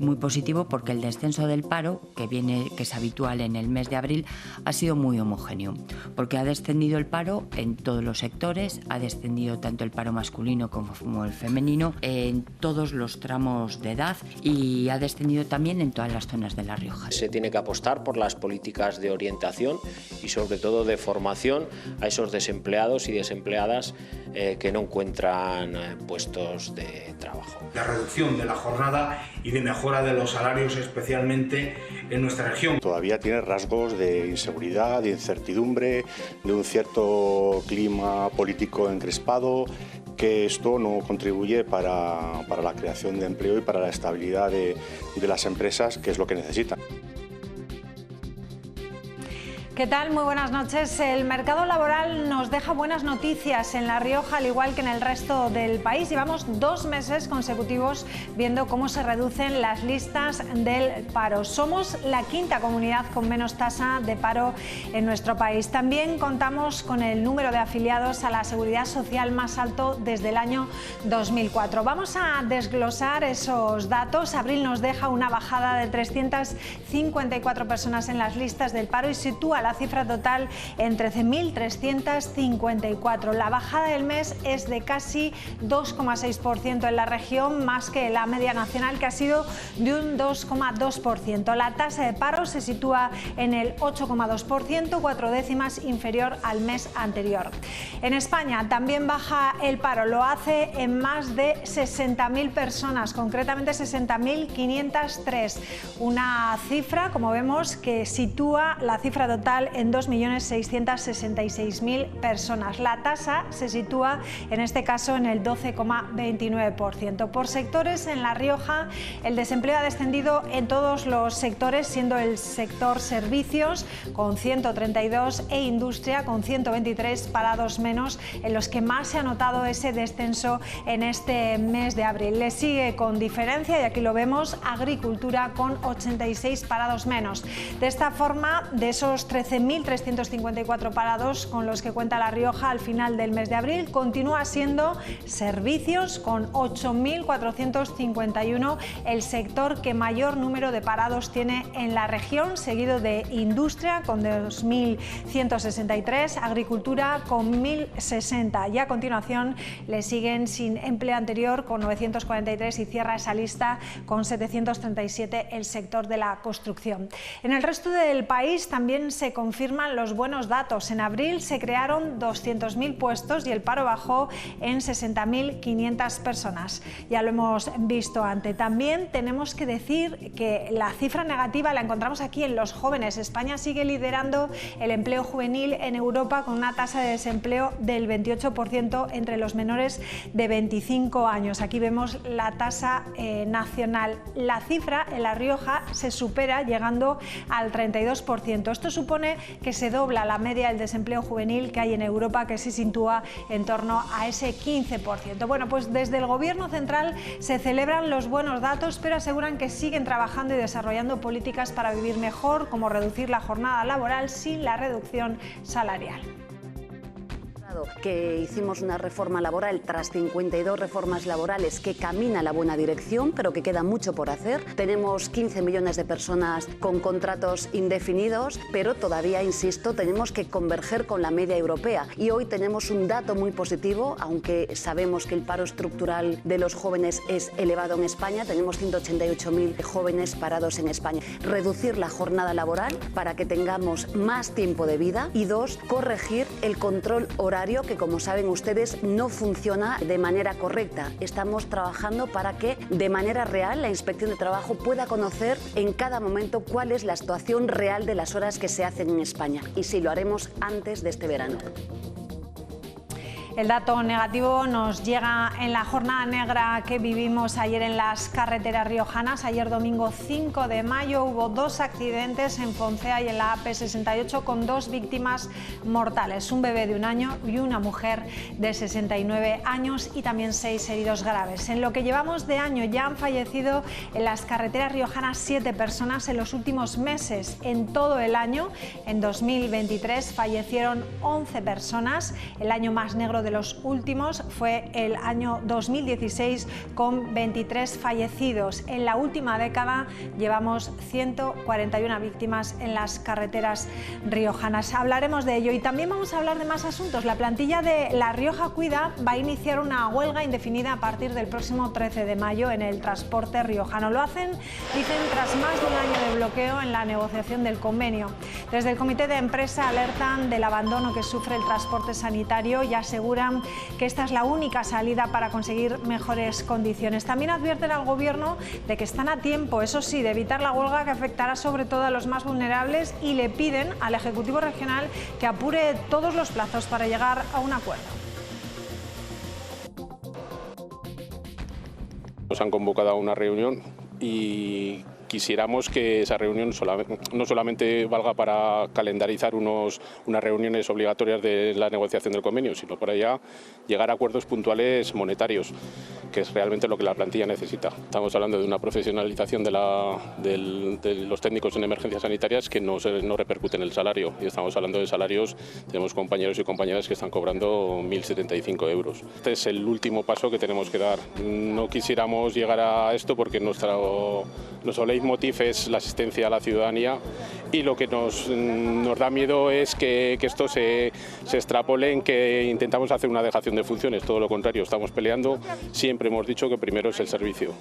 muy positivo porque el descenso del paro, que es habitual en el mes de abril, ha sido muy homogéneo, porque ha descendido el paro en todos los sectores, ha descendido tanto el paro masculino como el femenino, en todos los tramos de edad, y ha descendido también en todas las zonas de La Rioja. Se tiene que apostar por las políticas de orientación y sobre todo de formación a esos desempleados y desempleadas que no encuentran puestos de trabajo. La reducción de la jornada y de mejora de los salarios, especialmente en nuestra región. Todavía tiene rasgos de inseguridad, de incertidumbre, de un cierto clima político encrespado, que esto no contribuye para la creación de empleo y para la estabilidad de las empresas, que es lo que necesitan. ¿Qué tal? Muy buenas noches. El mercado laboral nos deja buenas noticias en La Rioja, al igual que en el resto del país. Llevamos 2 meses consecutivos viendo cómo se reducen las listas del paro. Somos la 5ª comunidad con menos tasa de paro en nuestro país. También contamos con el número de afiliados a la Seguridad Social más alto desde el año 2004. Vamos a desglosar esos datos. Abril nos deja una bajada de 354 personas en las listas del paro y sitúa la cifra total en 13.354. La bajada del mes es de casi 2,6% en la región, más que la media nacional, que ha sido de un 2,2%. La tasa de paro se sitúa en el 8,2%, 4 décimas inferior al mes anterior. En España también baja el paro, lo hace en más de 60.000 personas, concretamente 60.503. Una cifra, como vemos, que sitúa la cifra total en 2.666.000 personas. La tasa se sitúa en este caso en el 12,29%. Por sectores, en La Rioja el desempleo ha descendido en todos los sectores, siendo el sector servicios con 132 e industria con 123 parados menos en los que más se ha notado ese descenso en este mes de abril. Le sigue con diferencia, y aquí lo vemos, agricultura con 86 parados menos. De esta forma, de esos 13.354 parados con los que cuenta La Rioja al final del mes de abril, continúa siendo servicios con 8.451 el sector que mayor número de parados tiene en la región, seguido de industria con 2.163, agricultura con 1.060, y a continuación le siguen sin empleo anterior con 943 y cierra esa lista con 737 el sector de la construcción. En el resto del país también se confirman los buenos datos. En abril se crearon 200.000 puestos y el paro bajó en 60.500 personas. Ya lo hemos visto antes. También tenemos que decir que la cifra negativa la encontramos aquí en los jóvenes. España sigue liderando el empleo juvenil en Europa con una tasa de desempleo del 28% entre los menores de 25 años. Aquí vemos la tasa nacional. La cifra en La Rioja se supera llegando al 32%. Esto supone que se dobla la media del desempleo juvenil que hay en Europa, que se sitúa en torno a ese 15%. Bueno, pues desde el Gobierno central se celebran los buenos datos, pero aseguran que siguen trabajando y desarrollando políticas para vivir mejor, como reducir la jornada laboral sin la reducción salarial. Que hicimos una reforma laboral tras 52 reformas laborales que camina en la buena dirección, pero que queda mucho por hacer. Tenemos 15 millones de personas con contratos indefinidos, pero todavía, insisto, tenemos que converger con la media europea. Y hoy tenemos un dato muy positivo, aunque sabemos que el paro estructural de los jóvenes es elevado en España. Tenemos 188.000 jóvenes parados en España. Reducir la jornada laboral para que tengamos más tiempo de vida y 2, corregir el control horario, que, como saben ustedes, no funciona de manera correcta. Estamos trabajando para que de manera real la Inspección de Trabajo pueda conocer en cada momento cuál es la situación real de las horas que se hacen en España, y sí, lo haremos antes de este verano. El dato negativo nos llega en la jornada negra que vivimos ayer en las carreteras riojanas. Ayer domingo 5 de mayo hubo 2 accidentes en Poncea y en la AP68 con 2 víctimas mortales, un bebé de 1 año y una mujer de 69 años y también 6 heridos graves. En lo que llevamos de año ya han fallecido en las carreteras riojanas 7 personas en los últimos meses. En todo el año, en 2023, fallecieron 11 personas, el año más negro de de los últimos fue el año 2016 con 23 fallecidos. En la última década llevamos 141 víctimas en las carreteras riojanas. Hablaremos de ello y también vamos a hablar de más asuntos. La plantilla de La Rioja Cuida va a iniciar una huelga indefinida a partir del próximo 13 de mayo en el transporte riojano. Lo hacen, dicen, tras más de un año de bloqueo en la negociación del convenio. Desde el comité de empresa alertan del abandono que sufre el transporte sanitario y aseguran que esta es la única salida para conseguir mejores condiciones. También advierten al Gobierno de que están a tiempo, eso sí, de evitar la huelga que afectará sobre todo a los más vulnerables y le piden al Ejecutivo Regional que apure todos los plazos para llegar a un acuerdo. Nos han convocado a una reunión y quisiéramos que esa reunión no solamente valga para calendarizar unas reuniones obligatorias de la negociación del convenio, sino para ya llegar a acuerdos puntuales monetarios, que es realmente lo que la plantilla necesita. Estamos hablando de una profesionalización de los técnicos en emergencias sanitarias que no repercute en el salario, y estamos hablando de salarios, tenemos compañeros y compañeras que están cobrando 1.075 euros. Este es el último paso que tenemos que dar. No quisiéramos llegar a esto porque nuestro leitmotiv es la asistencia a la ciudadanía, y lo que nos da miedo es que esto se extrapole en que intentamos hacer una dejación de funciones. Todo lo contrario, estamos peleando. Siempre hemos dicho que primero es el servicio.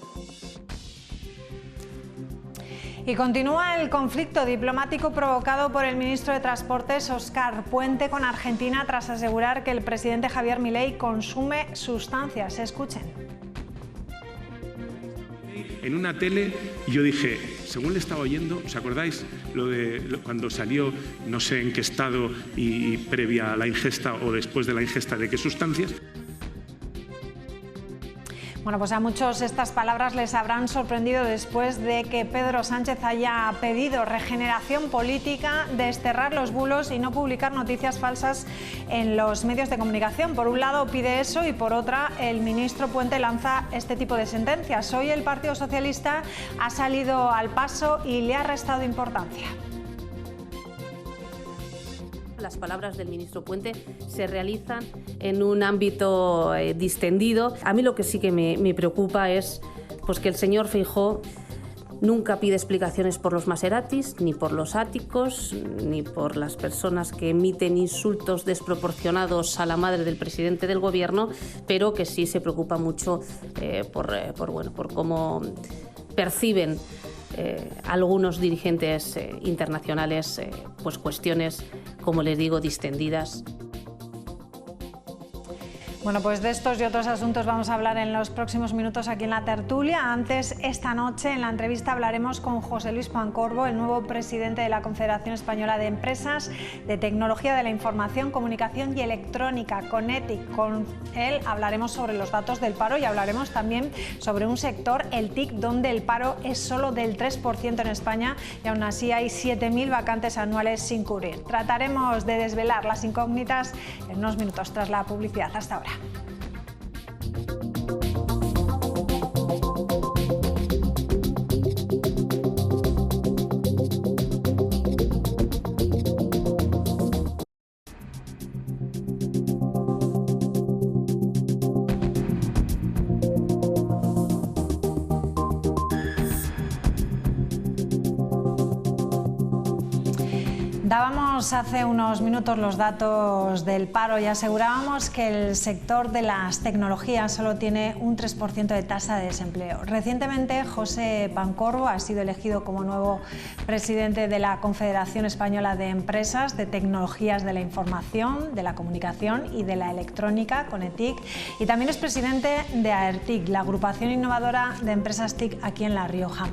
Y continúa el conflicto diplomático provocado por el ministro de Transportes, Óscar Puente, con Argentina tras asegurar que el presidente Javier Milei consume sustancias. Escuchen. En una tele yo dije, según le estaba oyendo, ¿os acordáis cuando salió, no sé en qué estado y previa a la ingesta o después de la ingesta de qué sustancias? Bueno, pues a muchos estas palabras les habrán sorprendido después de que Pedro Sánchez haya pedido regeneración política, desterrar los bulos y no publicar noticias falsas en los medios de comunicación. Por un lado pide eso y por otra el ministro Puente lanza este tipo de sentencias. Hoy el Partido Socialista ha salido al paso y le ha restado importancia. Las palabras del ministro Puente se realizan en un ámbito distendido. A mí lo que sí que me preocupa es pues, que el señor Feijóo nunca pide explicaciones por los Maseratis, ni por los áticos, ni por las personas que emiten insultos desproporcionados a la madre del presidente del Gobierno, pero que sí se preocupa mucho por cómo perciben algunos dirigentes internacionales pues cuestiones, como les digo, distendidas. Bueno, pues de estos y otros asuntos vamos a hablar en los próximos minutos aquí en la tertulia. Antes, esta noche en la entrevista hablaremos con José Luis Pancorbo, el nuevo presidente de la Confederación Española de Empresas de Tecnología de la Información, Comunicación y Electrónica, Conetic. Con él hablaremos sobre los datos del paro y hablaremos también sobre un sector, el TIC, donde el paro es solo del 3% en España y aún así hay 7.000 vacantes anuales sin cubrir. Trataremos de desvelar las incógnitas en unos minutos tras la publicidad. Hasta ahora. Dábamos hace unos minutos los datos del paro y asegurábamos que el sector de las tecnologías solo tiene un 3% de tasa de desempleo. Recientemente, José Pancorbo ha sido elegido como nuevo presidente de la Confederación Española de Empresas de Tecnologías de la Información, de la Comunicación y de la Electrónica, Conetic, y también es presidente de AERTIC, la agrupación innovadora de empresas TIC aquí en La Rioja.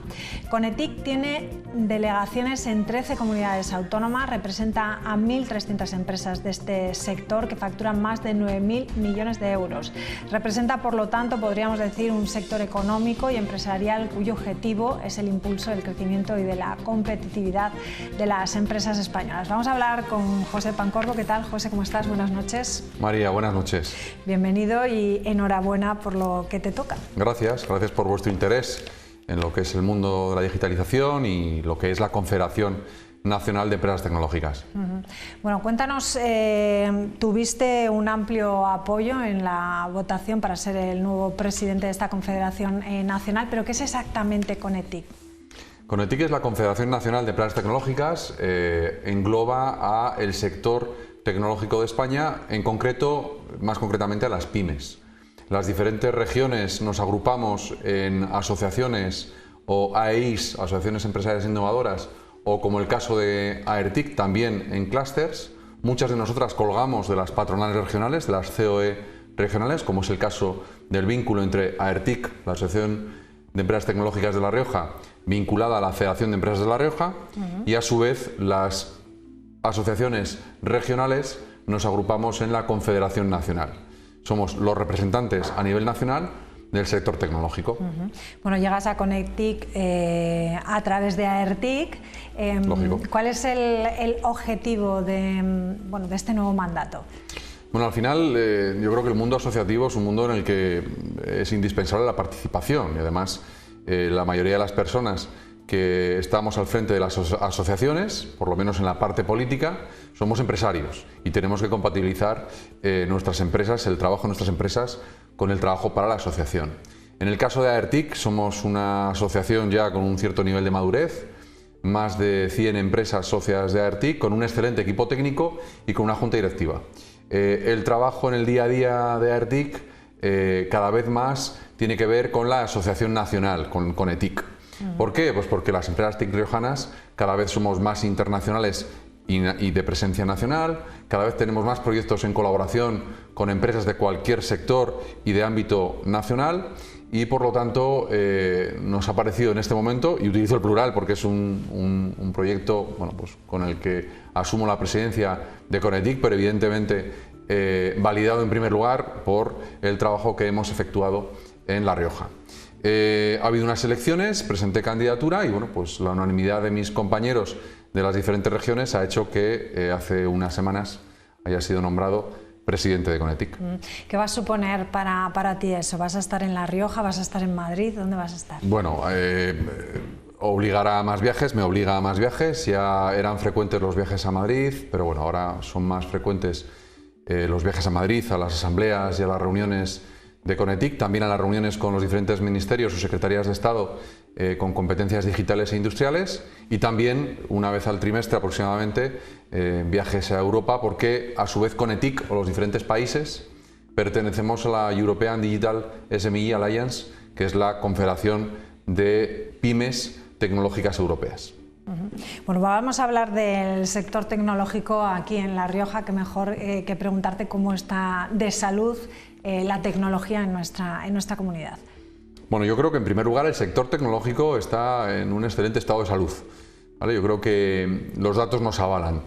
Conetic tiene delegaciones en 13 comunidades autónomas, representa a 1.300 empresas de este sector que facturan más de 9.000 millones de euros. Representa, por lo tanto, podríamos decir, un sector económico y empresarial cuyo objetivo es el impulso del crecimiento y de la competitividad de las empresas españolas. Vamos a hablar con José Pancorbo. ¿Qué tal, José? ¿Cómo estás? Buenas noches. María, buenas noches. Bienvenido y enhorabuena por lo que te toca. Gracias por vuestro interés en lo que es el mundo de la digitalización y lo que es la Confederación Nacional de Empresas Tecnológicas. Bueno, cuéntanos, tuviste un amplio apoyo en la votación para ser el nuevo presidente de esta Confederación Nacional, pero ¿qué es exactamente CONETIC? CONETIC es la Confederación Nacional de Empresas Tecnológicas, engloba a el sector tecnológico de España, en concreto, más concretamente a las pymes. Las diferentes regiones nos agrupamos en asociaciones o AEIs, asociaciones empresariales innovadoras, o como el caso de AERTIC, también en clústeres. Muchas de nosotras colgamos de las patronales regionales, de las COE regionales, como es el caso del vínculo entre AERTIC, la Asociación de Empresas Tecnológicas de La Rioja, vinculada a la Federación de Empresas de La Rioja, y a su vez las asociaciones regionales nos agrupamos en la Confederación Nacional. Somos los representantes a nivel nacional del sector tecnológico. Bueno, llegas a CONETIC a través de AERTIC. Lógico. ¿Cuál es el objetivo de este nuevo mandato? Bueno, al final yo creo que el mundo asociativo es un mundo en el que es indispensable la participación y además la mayoría de las personas que estamos al frente de las asociaciones, por lo menos en la parte política, somos empresarios y tenemos que compatibilizar nuestras empresas, el trabajo de nuestras empresas con el trabajo para la asociación. En el caso de AERTIC somos una asociación ya con un cierto nivel de madurez, más de 100 empresas socias de AERTIC, con un excelente equipo técnico y con una junta directiva. El trabajo en el día a día de AERTIC cada vez más tiene que ver con la asociación nacional, con CONETIC. ¿Por qué? Pues porque las empresas TIC riojanas cada vez somos más internacionales y de presencia nacional, cada vez tenemos más proyectos en colaboración con empresas de cualquier sector y de ámbito nacional y por lo tanto nos ha parecido en este momento, y utilizo el plural porque es un proyecto pues, con el que asumo la presidencia de CONETIC, pero evidentemente validado en primer lugar por el trabajo que hemos efectuado en La Rioja. Ha habido unas elecciones, presenté candidatura y bueno, pues la unanimidad de mis compañeros de las diferentes regiones ha hecho que hace unas semanas haya sido nombrado presidente de CONETIC. ¿Qué va a suponer para ti eso? ¿Vas a estar en La Rioja? ¿Vas a estar en Madrid? ¿Dónde vas a estar? Bueno, obligará a más viajes, me obliga a más viajes. Ya eran frecuentes los viajes a Madrid, pero bueno, ahora son más frecuentes los viajes a Madrid, a las asambleas y a las reuniones de CONETIC, también a las reuniones con los diferentes ministerios o secretarías de Estado con competencias digitales e industriales y también una vez al trimestre aproximadamente viajes a Europa porque a su vez CONETIC o los diferentes países pertenecemos a la European Digital SME Alliance, que es la confederación de pymes tecnológicas europeas. Bueno, vamos a hablar del sector tecnológico aquí en La Rioja, que mejor que preguntarte cómo está de salud la tecnología en nuestra comunidad. Bueno, yo creo que en primer lugar el sector tecnológico está en un excelente estado de salud, ¿vale? Yo creo que los datos nos avalan.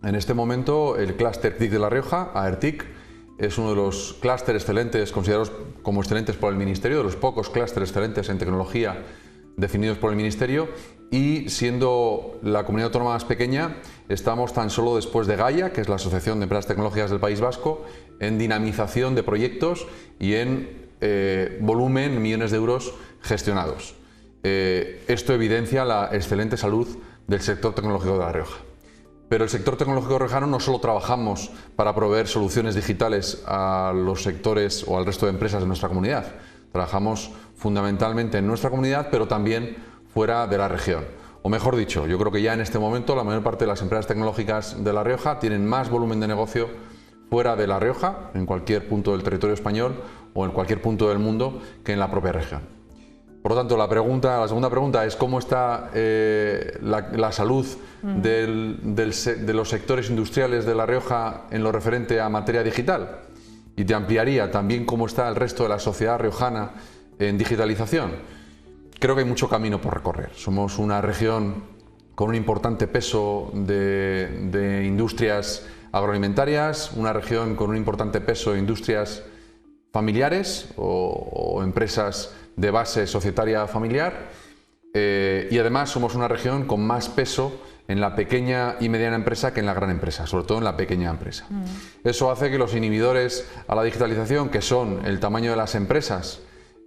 En este momento el clúster TIC de La Rioja, AERTIC, es uno de los clústeres excelentes, considerados como excelentes por el Ministerio, de los pocos clústeres excelentes en tecnología definidos por el Ministerio, y siendo la comunidad autónoma más pequeña, estamos tan solo después de Gaia, que es la Asociación de Empresas Tecnológicas del País Vasco, en dinamización de proyectos y en volumen, millones de euros gestionados. Esto evidencia la excelente salud del sector tecnológico de La Rioja. Pero el sector tecnológico riojano no solo trabajamos para proveer soluciones digitales a los sectores o al resto de empresas de nuestra comunidad. Trabajamos fundamentalmente en nuestra comunidad, pero también fuera de la región. O mejor dicho, yo creo que ya en este momento la mayor parte de las empresas tecnológicas de La Rioja tienen más volumen de negocio fuera de La Rioja, en cualquier punto del territorio español o en cualquier punto del mundo, que en la propia región. Por lo tanto, la segunda pregunta es cómo está la salud de los sectores industriales de La Rioja en lo referente a materia digital. Y te ampliaría también cómo está el resto de la sociedad riojana en digitalización. Creo que hay mucho camino por recorrer. Somos una región con un importante peso de industrias agroalimentarias, una región con un importante peso de industrias familiares o empresas de base societaria familiar y además somos una región con más peso en la pequeña y mediana empresa que en la gran empresa, sobre todo en la pequeña empresa. Eso hace que los inhibidores a la digitalización, que son el tamaño de las empresas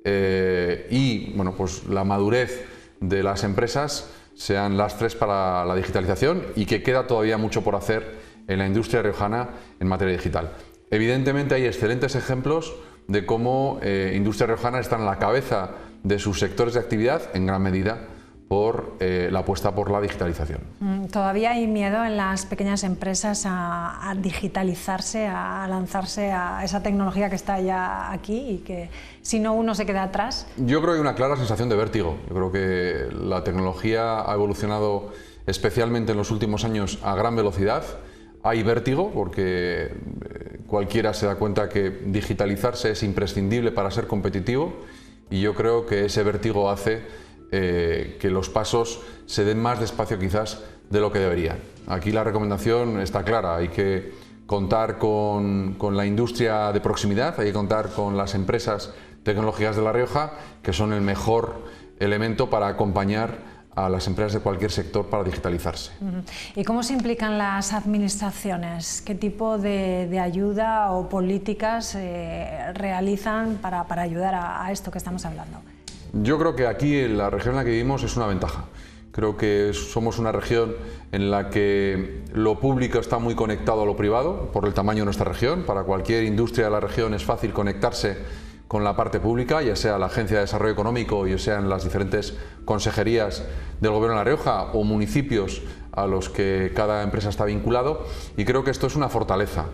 y bueno, pues la madurez de las empresas, sean lastres para la digitalización y que queda todavía mucho por hacer en la industria riojana en materia digital. Evidentemente hay excelentes ejemplos de cómo industria riojana está en la cabeza de sus sectores de actividad en gran medida por la apuesta por la digitalización. ¿Todavía hay miedo en las pequeñas empresas a digitalizarse, a lanzarse a esa tecnología que está ya aquí y que si no uno se queda atrás? Yo creo que hay una clara sensación de vértigo. Yo creo que la tecnología ha evolucionado especialmente en los últimos años a gran velocidad. Hay vértigo porque cualquiera se da cuenta que digitalizarse es imprescindible para ser competitivo y yo creo que ese vértigo hace que los pasos se den más despacio quizás de lo que deberían. Aquí la recomendación está clara, hay que contar con la industria de proximidad, hay que contar con las empresas tecnológicas de La Rioja, que son el mejor elemento para acompañar a las empresas de cualquier sector para digitalizarse. ¿Y cómo se implican las administraciones? ¿Qué tipo de ayuda o políticas realizan para ayudar a esto que estamos hablando? Yo creo que aquí, en la región en la que vivimos, es una ventaja. Creo que somos una región en la que lo público está muy conectado a lo privado, por el tamaño de nuestra región. Para cualquier industria de la región es fácil conectarse con la parte pública, ya sea la Agencia de Desarrollo Económico, ya sean las diferentes consejerías del Gobierno de La Rioja o municipios a los que cada empresa está vinculado, y creo que esto es una fortaleza.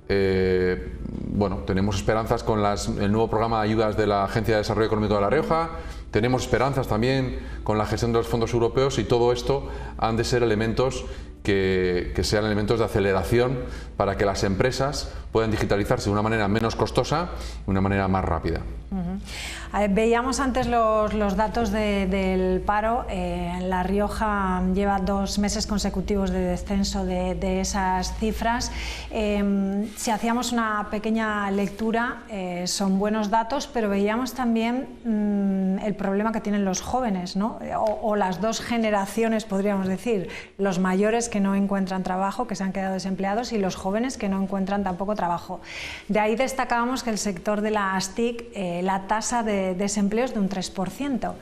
Bueno, tenemos esperanzas con el nuevo programa de ayudas de la Agencia de Desarrollo Económico de La Rioja, tenemos esperanzas también con la gestión de los fondos europeos, y todo esto han de ser elementos que sean elementos de aceleración para que las empresas puedan digitalizarse de una manera menos costosa y de una manera más rápida. Veíamos antes los datos del paro. La Rioja lleva 2 meses consecutivos de descenso de esas cifras. Si hacíamos una pequeña lectura, son buenos datos, pero veíamos también el problema que tienen los jóvenes, ¿no? O las dos generaciones, podríamos decir, los mayores que no encuentran trabajo, que se han quedado desempleados, y los jóvenes que no encuentran tampoco trabajo. De ahí destacábamos que el sector de las TIC, la tasa de desempleo es de un 3%.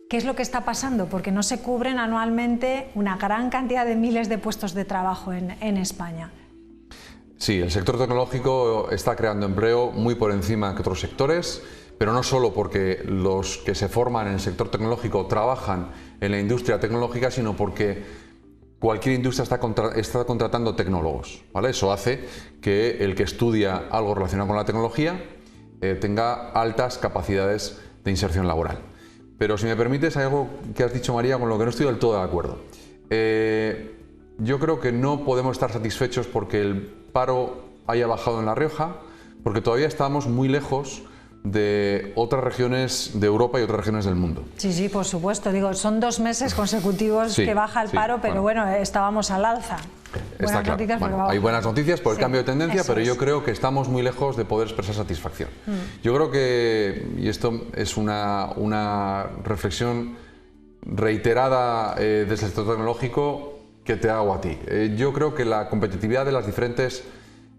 ¿Qué es lo que está pasando? Porque no se cubren anualmente una gran cantidad de miles de puestos de trabajo en España. Sí, el sector tecnológico está creando empleo muy por encima que otros sectores, pero no solo porque los que se forman en el sector tecnológico trabajan en la industria tecnológica, sino porque cualquier industria está contratando tecnólogos, ¿vale? Eso hace que el que estudia algo relacionado con la tecnología tenga altas capacidades de inserción laboral. Pero si me permites, hay algo que has dicho, María, con lo que no estoy del todo de acuerdo. Yo creo que no podemos estar satisfechos porque el paro haya bajado en La Rioja, porque todavía estamos muy lejos de otras regiones de Europa y otras regiones del mundo. Sí, sí, por supuesto. Digo, son 2 meses consecutivos que baja el paro, pero bueno, estábamos al alza. Está claro. Hay buenas noticias por el cambio de tendencia, pero yo creo que estamos muy lejos de poder expresar satisfacción. Yo creo que, y esto es una reflexión reiterada desde el sector tecnológico que te hago a ti. Yo creo que la competitividad de las diferentes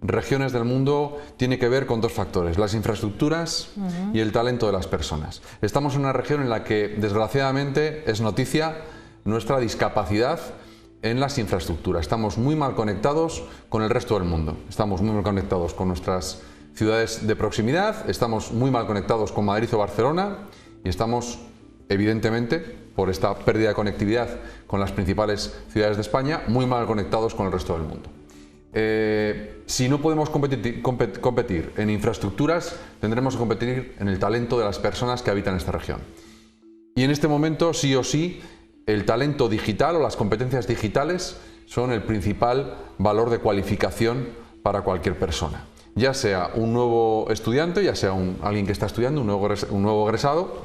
regiones del mundo tiene que ver con 2 factores: las infraestructuras y el talento de las personas. Estamos en una región en la que, desgraciadamente, es noticia nuestra discapacidad en las infraestructuras. Estamos muy mal conectados con el resto del mundo. Estamos muy mal conectados con nuestras ciudades de proximidad, estamos muy mal conectados con Madrid o Barcelona, y estamos, evidentemente, por esta pérdida de conectividad con las principales ciudades de España, muy mal conectados con el resto del mundo. Si no podemos competir en infraestructuras, tendremos que competir en el talento de las personas que habitan esta región. Y en este momento, sí o sí, el talento digital o las competencias digitales son el principal valor de cualificación para cualquier persona. Ya sea un nuevo estudiante, ya sea alguien que está estudiando, un nuevo egresado,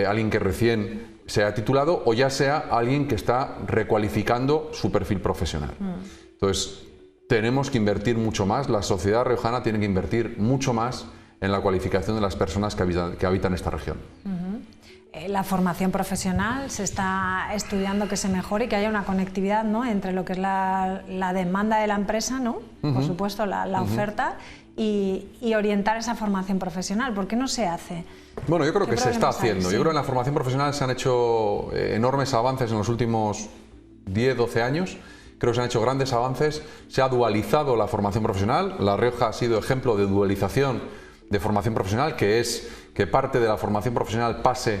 alguien que recién se ha titulado, o ya sea alguien que está recualificando su perfil profesional. Entonces, tenemos que invertir mucho más, la sociedad riojana tiene que invertir mucho más en la cualificación de las personas que habitan esta región. La formación profesional, se está estudiando que se mejore y que haya una conectividad, ¿no?, entre lo que es la demanda de la empresa, ¿no?, por supuesto, la oferta, y orientar esa formación profesional? ¿Por qué no se hace? Bueno, yo creo que se está haciendo. Sí. Yo creo que en la formación profesional se han hecho enormes avances en los últimos 10-12 años. Creo que se han hecho grandes avances. Se ha dualizado la formación profesional. La Rioja ha sido ejemplo de dualización de formación profesional, que es que parte de la formación profesional pase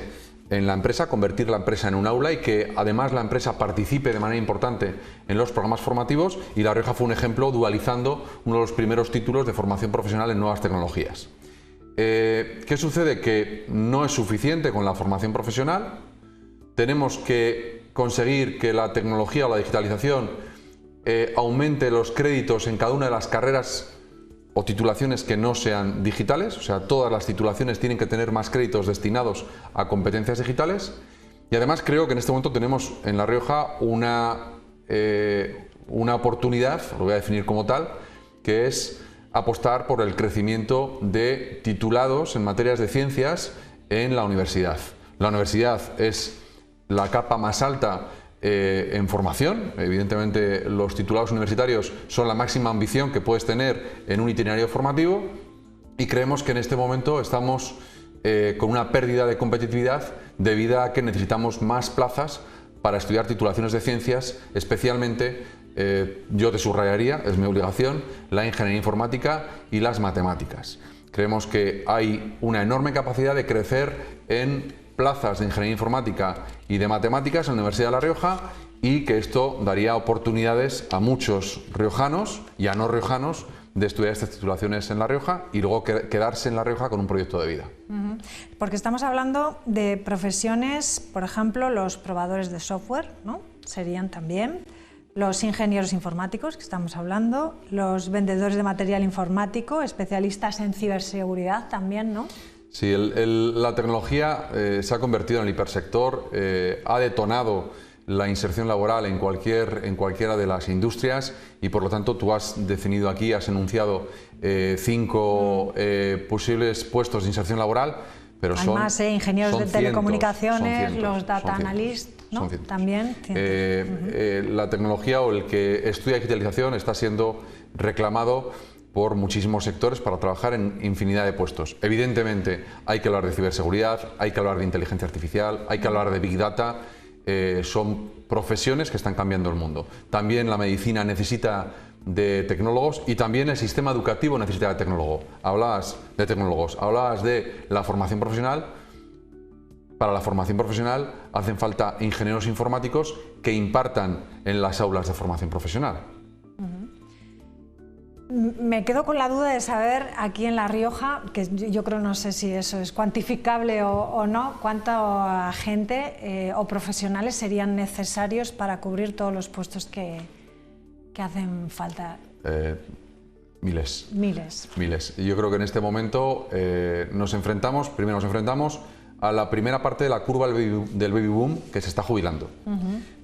en la empresa, convertir la empresa en un aula y que además la empresa participe de manera importante en los programas formativos, y La Rioja fue un ejemplo dualizando uno de los primeros títulos de formación profesional en nuevas tecnologías. ¿Qué sucede? Que no es suficiente con la formación profesional. Tenemos que conseguir que la tecnología o la digitalización aumente los créditos en cada una de las carreras o titulaciones que no sean digitales, o sea, todas las titulaciones tienen que tener más créditos destinados a competencias digitales. Y además creo que en este momento tenemos en La Rioja una oportunidad, lo voy a definir como tal, que es apostar por el crecimiento de titulados en materias de ciencias en la universidad. La universidad es la capa más alta en formación. Evidentemente los titulados universitarios son la máxima ambición que puedes tener en un itinerario formativo, y creemos que en este momento estamos con una pérdida de competitividad debido a que necesitamos más plazas para estudiar titulaciones de ciencias, especialmente, yo te subrayaría, es mi obligación, la ingeniería informática y las matemáticas. Creemos que hay una enorme capacidad de crecer en plazas de ingeniería informática y de matemáticas en la Universidad de La Rioja, y que esto daría oportunidades a muchos riojanos y a no riojanos de estudiar estas titulaciones en La Rioja y luego quedarse en La Rioja con un proyecto de vida. Porque estamos hablando de profesiones, por ejemplo, los probadores de software, ¿no? Serían también los ingenieros informáticos, que estamos hablando, los vendedores de material informático, especialistas en ciberseguridad también, ¿no? Sí, la tecnología se ha convertido en el hipersector, ha detonado la inserción laboral en cualquiera de las industrias, y por lo tanto tú has definido aquí, has enunciado 5 posibles puestos de inserción laboral, pero además, ingenieros de telecomunicaciones, los data analysts, ¿no? También. La tecnología o el que estudia digitalización está siendo reclamado por muchísimos sectores para trabajar en infinidad de puestos. Evidentemente hay que hablar de ciberseguridad, hay que hablar de inteligencia artificial, hay que hablar de Big Data. Son profesiones que están cambiando el mundo. También la medicina necesita de tecnólogos, y también el sistema educativo necesita de tecnólogos. Hablabas de tecnólogos, hablabas de la formación profesional. Para la formación profesional hacen falta ingenieros informáticos que impartan en las aulas de formación profesional. Me quedo con la duda de saber aquí en La Rioja, que yo creo, no sé si eso es cuantificable o no, cuánta gente o profesionales serían necesarios para cubrir todos los puestos que hacen falta. Miles. Miles. Yo creo que en este momento primero nos enfrentamos a la primera parte de la curva del baby boom, que se está jubilando.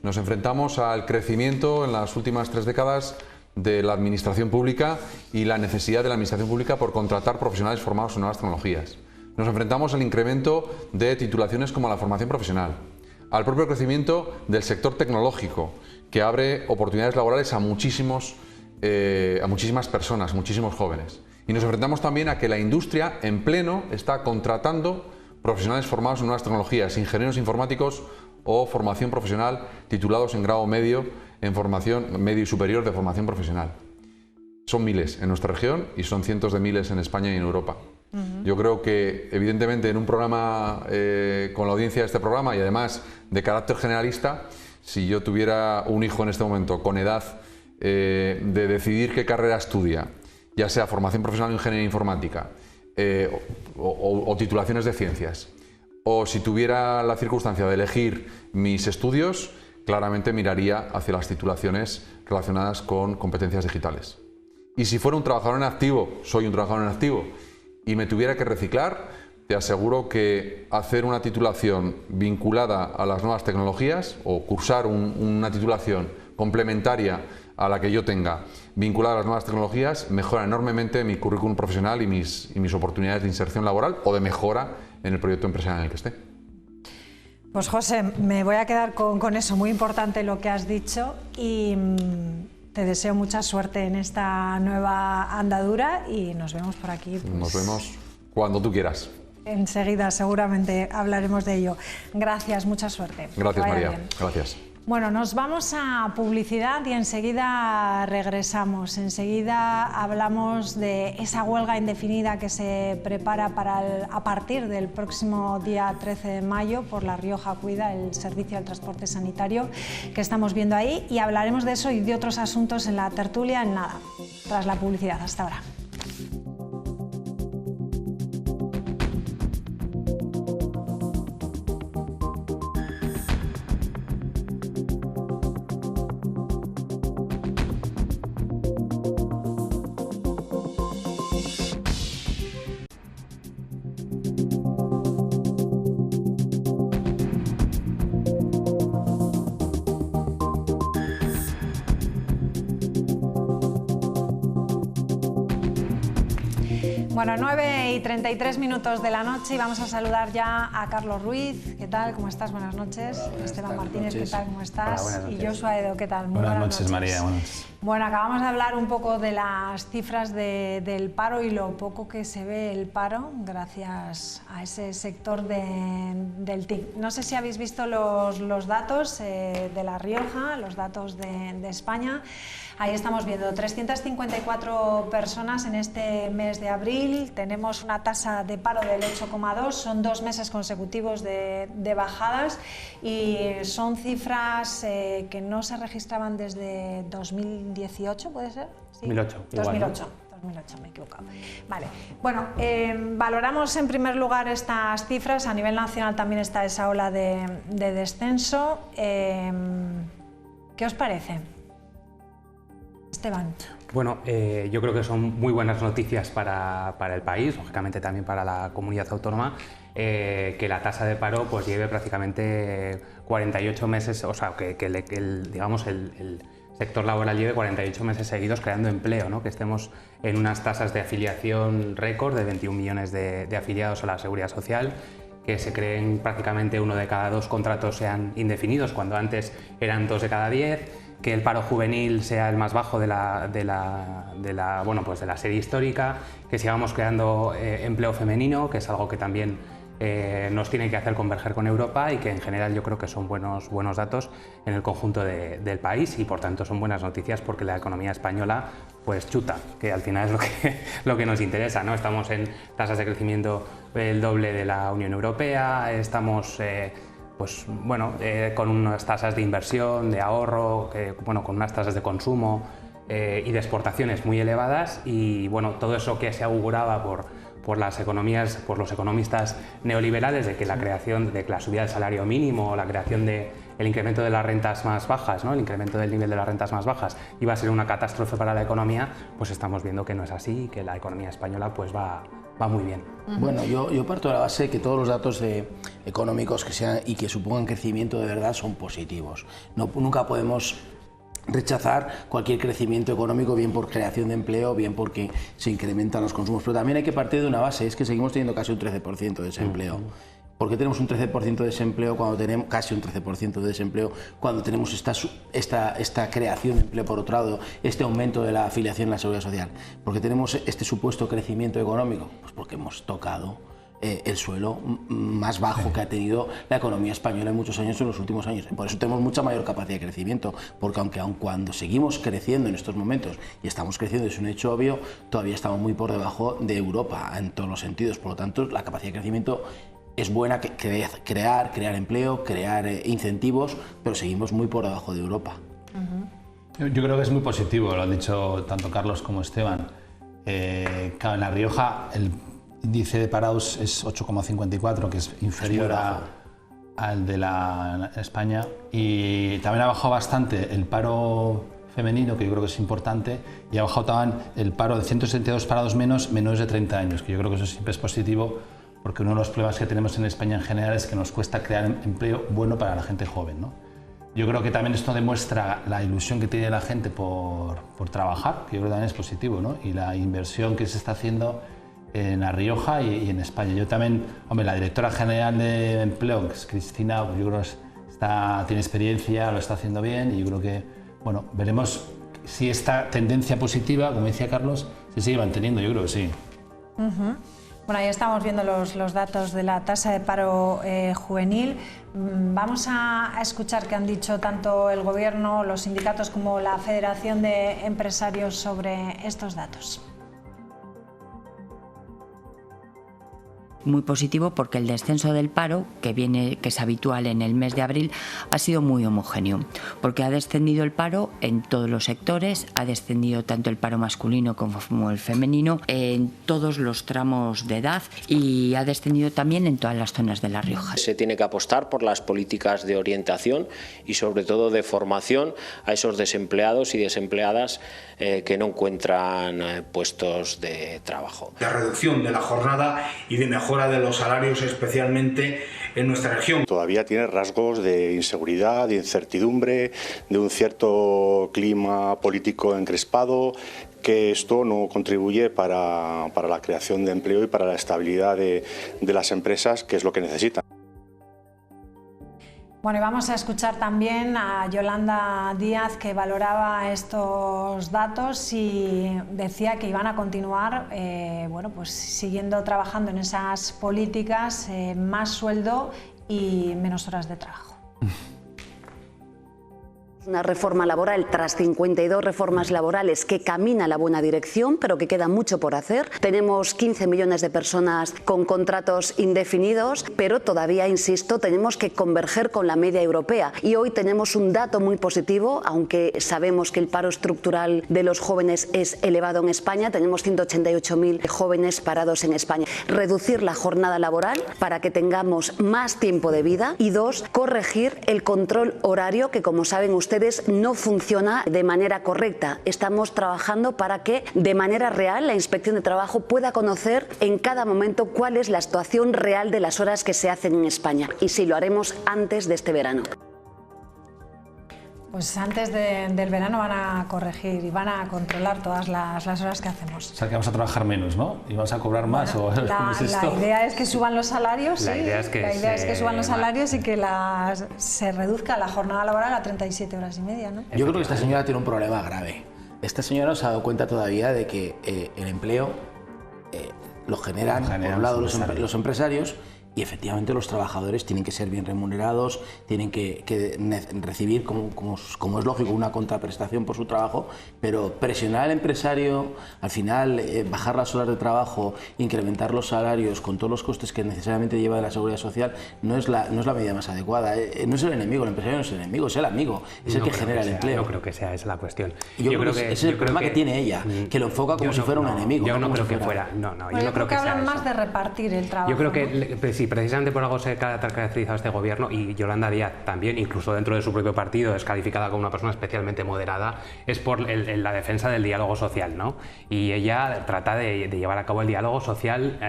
Nos enfrentamos al crecimiento en las últimas 3 décadas de la administración pública y la necesidad de la administración pública por contratar profesionales formados en nuevas tecnologías. Nos enfrentamos al incremento de titulaciones como la formación profesional, al propio crecimiento del sector tecnológico, que abre oportunidades laborales a muchísimas personas, muchísimos jóvenes. Y nos enfrentamos también a que la industria en pleno está contratando profesionales formados en nuevas tecnologías, ingenieros informáticos o formación profesional titulados en grado medio, en formación medio y superior de formación profesional. Son miles en nuestra región y son cientos de miles en España y en Europa. Yo creo que, evidentemente, en un programa con la audiencia de este programa, y además de carácter generalista, si yo tuviera un hijo en este momento con edad de decidir qué carrera estudia, ya sea formación profesional o ingeniería informática, o titulaciones de ciencias, o si tuviera la circunstancia de elegir mis estudios, claramente miraría hacia las titulaciones relacionadas con competencias digitales. Y si fuera un trabajador en activo, soy un trabajador en activo, y me tuviera que reciclar, te aseguro que hacer una titulación vinculada a las nuevas tecnologías, o cursar una titulación complementaria a la que yo tenga vinculada a las nuevas tecnologías, mejora enormemente mi currículum profesional y mis oportunidades de inserción laboral o de mejora en el proyecto empresarial en el que esté. Pues José, me voy a quedar con eso, muy importante lo que has dicho, y te deseo mucha suerte en esta nueva andadura y nos vemos por aquí. Pues, nos vemos cuando tú quieras. Enseguida seguramente hablaremos de ello. Gracias, mucha suerte. Gracias, María. Bien. Gracias. Bueno, nos vamos a publicidad y enseguida regresamos. Enseguida hablamos de esa huelga indefinida que se prepara a partir del próximo día 13 de mayo por La Rioja Cuida, el servicio del transporte sanitario que estamos viendo ahí, y hablaremos de eso y de otros asuntos en la tertulia en nada, tras la publicidad. Hasta ahora. Bueno, 9:33 de la noche y vamos a saludar ya a Carlos Ruiz. ¿Qué tal? ¿Cómo estás? Buenas noches. Hola, Esteban Martínez, noches. ¿qué tal? ¿Cómo estás? Hola, y Joshua Edo, ¿qué tal? Muy buenas noches, María. Buenas noches. Bueno, acabamos de hablar un poco de las cifras del paro y lo poco que se ve el paro gracias a ese sector del TIC. No sé si habéis visto los datos de La Rioja, los datos de España. Ahí estamos viendo 354 personas en este mes de abril, tenemos una tasa de paro del 8,2, son 2 meses consecutivos de bajadas y son cifras que no se registraban desde 2018, ¿puede ser? ¿Sí? 2008. 2008. Igual, ¿no? 2008, me he equivocado. Vale. Bueno, valoramos en primer lugar estas cifras. A nivel nacional también está esa ola de descenso. ¿Qué os parece? Esteban. Bueno, yo creo que son muy buenas noticias para el país, lógicamente también para la comunidad autónoma, que la tasa de paro pues lleve prácticamente 48 meses, o sea, que el sector laboral lleve 48 meses seguidos creando empleo, ¿no? Que estemos en unas tasas de afiliación récord de 21 millones de afiliados a la Seguridad Social, que se creen prácticamente 1 de cada 2 contratos sean indefinidos, cuando antes eran 2 de cada 10, que el paro juvenil sea el más bajo de la serie histórica, que sigamos creando empleo femenino, que es algo que también nos tiene que hacer converger con Europa y que en general yo creo que son buenos datos en el conjunto del país y por tanto son buenas noticias porque la economía española pues chuta, que al final es lo que nos interesa, ¿no? Estamos en tasas de crecimiento el doble de la Unión Europea, estamos con unas tasas de inversión, de ahorro, con unas tasas de consumo y de exportaciones muy elevadas y bueno, todo eso que se auguraba por las economías, por los economistas neoliberales de que la creación de la subida del salario mínimo, la creación del incremento de las rentas más bajas, ¿no? El incremento del nivel de las rentas más bajas iba a ser una catástrofe para la economía, pues estamos viendo que no es así y que la economía española pues va muy bien. Bueno, yo parto de la base de que todos los datos económicos que sean y que supongan crecimiento de verdad son positivos. Nunca podemos rechazar cualquier crecimiento económico, bien por creación de empleo, bien porque se incrementan los consumos, pero también hay que partir de una base, es que seguimos teniendo casi un 13% de desempleo. ¿Por qué tenemos un 13% de desempleo cuando tenemos casi un 13% de desempleo cuando tenemos esta creación de empleo por otro lado, este aumento de la afiliación a la Seguridad Social? ¿Por qué tenemos este supuesto crecimiento económico? Pues porque hemos tocado el suelo más bajo que ha tenido la economía española en muchos años, en los últimos años. Por eso tenemos mucha mayor capacidad de crecimiento, porque aun cuando seguimos creciendo en estos momentos y estamos creciendo, es un hecho obvio, todavía estamos muy por debajo de Europa en todos los sentidos. Por lo tanto, la capacidad de crecimiento es buena, crear empleo, crear incentivos, pero seguimos muy por debajo de Europa. Yo creo que es muy positivo, lo han dicho tanto Carlos como Esteban. Claro, en La Rioja el índice de parados es 8,54, que es inferior al de España, y también ha bajado bastante el paro femenino, que yo creo que es importante, y ha bajado también el paro de 162 parados menores de 30 años, que yo creo que eso siempre es positivo, porque uno de los problemas que tenemos en España en general es que nos cuesta crear empleo bueno para la gente joven, ¿no? Yo creo que también esto demuestra la ilusión que tiene la gente por trabajar, que yo creo que también es positivo, ¿no? Y la inversión que se está haciendo en La Rioja y en España. Yo también, la directora general de empleo, que es Cristina, yo creo que tiene experiencia, lo está haciendo bien y yo creo que, veremos si esta tendencia positiva, como decía Carlos, se sigue manteniendo. Yo creo que sí. Bueno, ahí estamos viendo los datos de la tasa de paro juvenil. Vamos a escuchar qué han dicho tanto el Gobierno, los sindicatos como la Federación de Empresarios sobre estos datos. Muy positivo porque el descenso del paro, que es habitual en el mes de abril, ha sido muy homogéneo, porque ha descendido el paro en todos los sectores, ha descendido tanto el paro masculino como el femenino, en todos los tramos de edad, y ha descendido también en todas las zonas de La Rioja. Se tiene que apostar por las políticas de orientación y sobre todo de formación a esos desempleados y desempleadas que no encuentran puestos de trabajo. De reducción de la jornada y de mejora de los salarios, especialmente en nuestra región. Todavía tiene rasgos de inseguridad, de incertidumbre, de un cierto clima político encrespado, que esto no contribuye para la creación de empleo y para la estabilidad de las empresas, que es lo que necesitan. Bueno, y vamos a escuchar también a Yolanda Díaz, que valoraba estos datos y decía que iban a continuar bueno, pues siguiendo trabajando en esas políticas, más sueldo y menos horas de trabajo. Una reforma laboral tras 52 reformas laborales que camina en la buena dirección, pero que queda mucho por hacer. Tenemos 15 millones de personas con contratos indefinidos, pero todavía, insisto, tenemos que converger con la media europea. Y hoy tenemos un dato muy positivo, aunque sabemos que el paro estructural de los jóvenes es elevado en España. Tenemos 188.000 jóvenes parados en España. Reducir la jornada laboral para que tengamos más tiempo de vida. Y dos, corregir el control horario, que como saben ustedes no funciona de manera correcta. Estamos trabajando para que de manera real la Inspección de Trabajo pueda conocer en cada momento cuál es la situación real de las horas que se hacen en España, y sí, lo haremos antes de este verano. Pues antes del verano van a corregir y van a controlar todas las horas que hacemos. O sea, que vamos a trabajar menos, ¿no? ¿Y vamos a cobrar más? Bueno, la idea es que suban los salarios, la idea es que suban los salarios y que se reduzca la jornada laboral a 37 horas y media, ¿no? Yo creo que esta señora tiene un problema grave. Esta señora no se ha dado cuenta todavía de que el empleo lo generan por un lado los empresarios, y efectivamente los trabajadores tienen que ser bien remunerados, tienen que recibir, como es lógico, una contraprestación por su trabajo, pero presionar al empresario, al final bajar las horas de trabajo, incrementar los salarios con todos los costes que necesariamente lleva de la seguridad social, no es la medida más adecuada. No es el enemigo, el empresario no es el enemigo, es el amigo, es el que genera el empleo. No creo que sea esa la cuestión. Yo creo que es el problema que tiene ella, que lo enfoca como si fuera un enemigo. Yo no creo que fuera. No, yo no creo que sea hablan eso. más de repartir el trabajo. Yo creo que sí, precisamente por algo se ha caracterizado este gobierno, y Yolanda Díaz también, incluso dentro de su propio partido, es calificada como una persona especialmente moderada, es por la defensa del diálogo social, ¿no? Y ella trata de llevar a cabo el diálogo social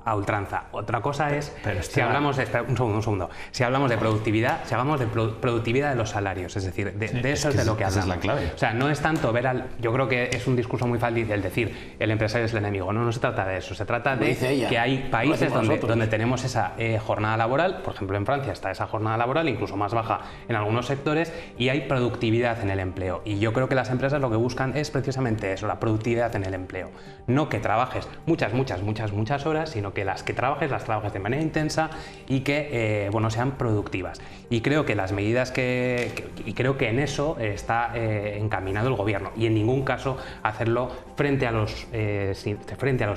a ultranza. Otra cosa es, si hablamos de, un segundo, si hablamos de productividad, si hablamos de productividad de los salarios, es decir, de eso es de lo que hablamos. Esa es la clave. O sea, no es tanto yo creo que es un discurso muy fácil el decir el empresario es el enemigo, no se trata de eso, se trata de que hay países donde tenemos esa jornada laboral, por ejemplo en Francia está esa jornada laboral, incluso más baja en algunos sectores, y hay productividad en el empleo, y yo creo que las empresas lo que buscan es precisamente eso, la productividad en el empleo, no que trabajes muchas horas, sino que las que trabajes, las trabajes de manera intensa y que sean productivas. Y creo que las medidas y creo que en eso está encaminado el gobierno, y en ningún caso hacerlo frente a los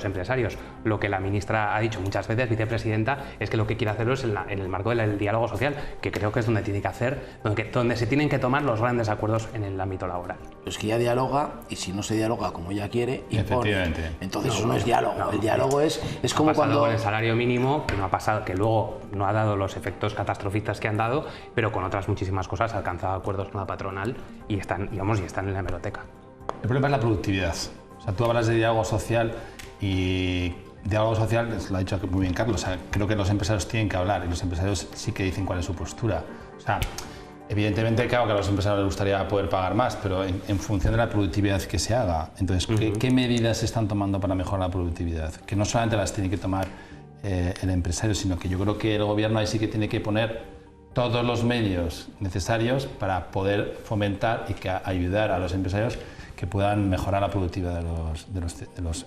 empresarios. Lo que la ministra ha dicho muchas veces, vicepresidenta, es que lo que quiere hacerlo es en el marco del diálogo social, que creo que es donde tiene que hacer, donde se tienen que tomar los grandes acuerdos en el ámbito laboral. Es que ella dialoga, y si no se dialoga como ella quiere, impone. Entonces eso no es diálogo. El diálogo es como cuando con el salario mínimo, que no ha pasado, que luego no ha dado los efectos catastrofistas que han dado, pero con otras muchísimas cosas ha alcanzado acuerdos con la patronal y están en la hemeroteca. El problema es la productividad. O sea, tú hablas de diálogo social, y diálogo social, lo ha dicho muy bien Carlos, o sea, creo que los empresarios tienen que hablar, y los empresarios sí que dicen cuál es su postura. O sea, evidentemente, claro que a los empresarios les gustaría poder pagar más, pero en función de la productividad que se haga. Entonces, ¿qué medidas se están tomando para mejorar la productividad? Que no solamente las tiene que tomar el empresario, sino que yo creo que el gobierno ahí sí que tiene que poner todos los medios necesarios para poder fomentar y ayudar a los empresarios que puedan mejorar la productividad de los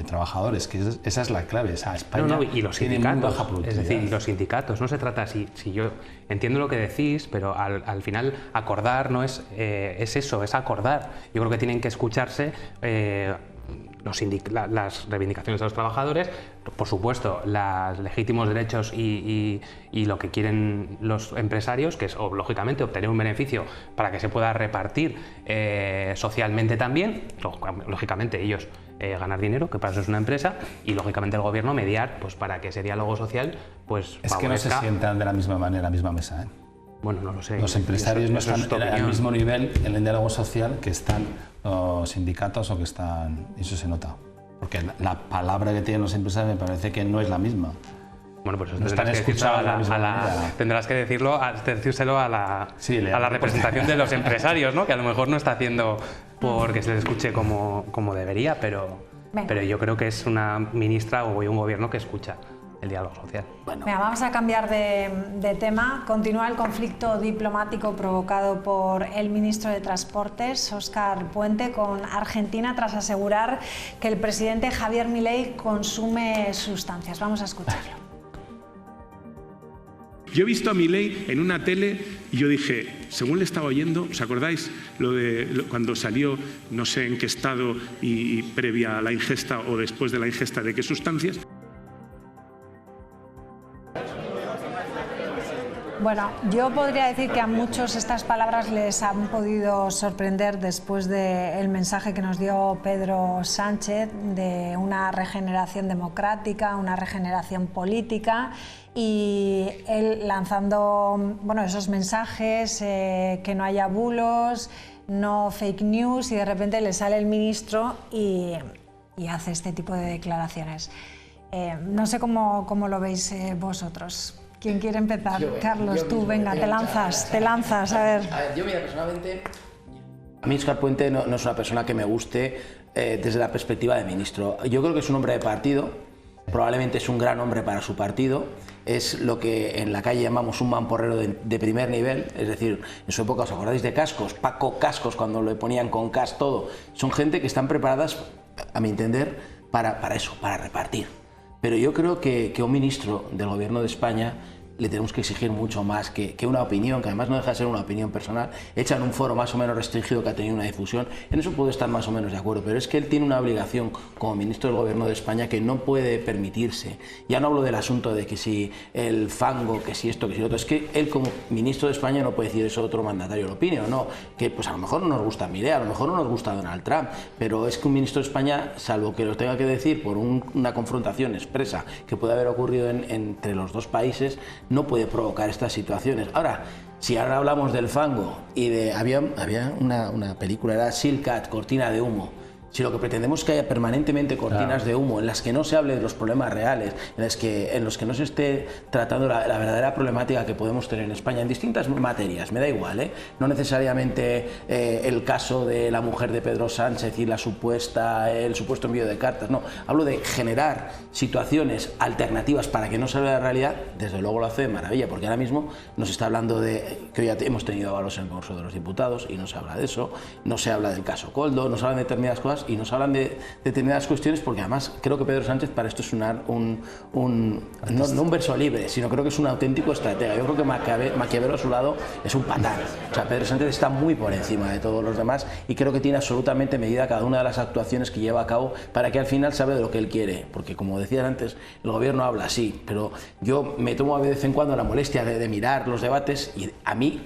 trabajadores, que esa es la clave. O sea, España y los tiene muy sindicatos, baja productividad. es decir, y los sindicatos, no se trata así, si yo entiendo lo que decís, pero al final acordar no es eso, es acordar. Yo creo que tienen que escucharse las reivindicaciones de los trabajadores, por supuesto, los legítimos derechos y lo que quieren los empresarios, que es lógicamente obtener un beneficio para que se pueda repartir socialmente también, lógicamente ellos ganar dinero, que para eso es una empresa, y lógicamente el gobierno mediar pues para que ese diálogo social pues es que no se sientan de la misma manera en la misma mesa, ¿eh? Bueno, no lo sé. Los empresarios no están al mismo nivel en el diálogo social que están los sindicatos o que están... Eso se nota. Porque la palabra que tienen los empresarios me parece que no es la misma. Bueno, pues no tendrás que decírselo a la representación de los empresarios, ¿no? Que a lo mejor no está haciendo porque se les escuche como debería, pero yo creo que es una ministra o un gobierno que escucha el diálogo social. Venga, vamos a cambiar de tema. Continúa el conflicto diplomático provocado por el ministro de Transportes, Óscar Puente, con Argentina tras asegurar que el presidente Javier Milei consume sustancias. Vamos a escucharlo. Yo he visto a Milei en una tele y yo dije, según le estaba oyendo, ¿os acordáis cuando salió, no sé en qué estado y previa a la ingesta o después de la ingesta de qué sustancias? Bueno, yo podría decir que a muchos estas palabras les han podido sorprender después del mensaje que nos dio Pedro Sánchez de una regeneración democrática, una regeneración política, y él lanzando esos mensajes, que no haya bulos, no fake news, y de repente le sale el ministro y hace este tipo de declaraciones. No sé cómo lo veis vosotros. ¿Quién quiere empezar? Carlos, tú, venga, te lanzas, a ver. Yo, mira, personalmente, a mí Óscar Puente no es una persona que me guste desde la perspectiva de ministro. Yo creo que es un hombre de partido, probablemente es un gran hombre para su partido, es lo que en la calle llamamos un mamporrero de primer nivel, es decir, en su época, ¿os acordáis de Cascos? Paco Cascos, cuando le ponían con cas todo. Son gente que están preparadas, a mi entender, para eso, para repartir. Pero yo creo que un ministro del Gobierno de España le tenemos que exigir mucho más que una opinión, que además no deja de ser una opinión personal, hecha en un foro más o menos restringido que ha tenido una difusión. En eso puedo estar más o menos de acuerdo, pero es que él tiene una obligación como ministro del Gobierno de España que no puede permitirse. Ya no hablo del asunto de que si el fango, que si esto, que si lo otro, es que él como ministro de España no puede decir eso otro mandatario lo opine o no, que pues a lo mejor no nos gusta Milei, a lo mejor no nos gusta Donald Trump, pero es que un ministro de España, salvo que lo tenga que decir por una confrontación expresa que puede haber ocurrido entre los dos países, no puede provocar estas situaciones. Ahora, si ahora hablamos del fango y había una película, era Silk Cat, cortina de humo. Si lo que pretendemos es que haya permanentemente cortinas de humo en las que no se hable de los problemas reales, en los que no se esté tratando la verdadera problemática que podemos tener en España en distintas materias, me da igual, no necesariamente el caso de la mujer de Pedro Sánchez y el supuesto envío de cartas, no, hablo de generar situaciones alternativas para que no se vea la realidad. Desde luego lo hace de maravilla, porque ahora mismo nos está hablando de que hoy ya hemos tenido avalos en el Congreso de los Diputados y no se habla de eso, no se habla del caso Koldo, no se hablan de determinadas cosas y nos hablan de determinadas cuestiones, porque además creo que Pedro Sánchez para esto es no un verso libre, sino creo que es un auténtico estratega. Yo creo que Maquiavelo a su lado es un patán. O sea, Pedro Sánchez está muy por encima de todos los demás y creo que tiene absolutamente medida cada una de las actuaciones que lleva a cabo para que al final se hable de lo que él quiere, porque como decías antes, el gobierno habla así, pero yo me tomo de vez en cuando la molestia de mirar los debates y a mí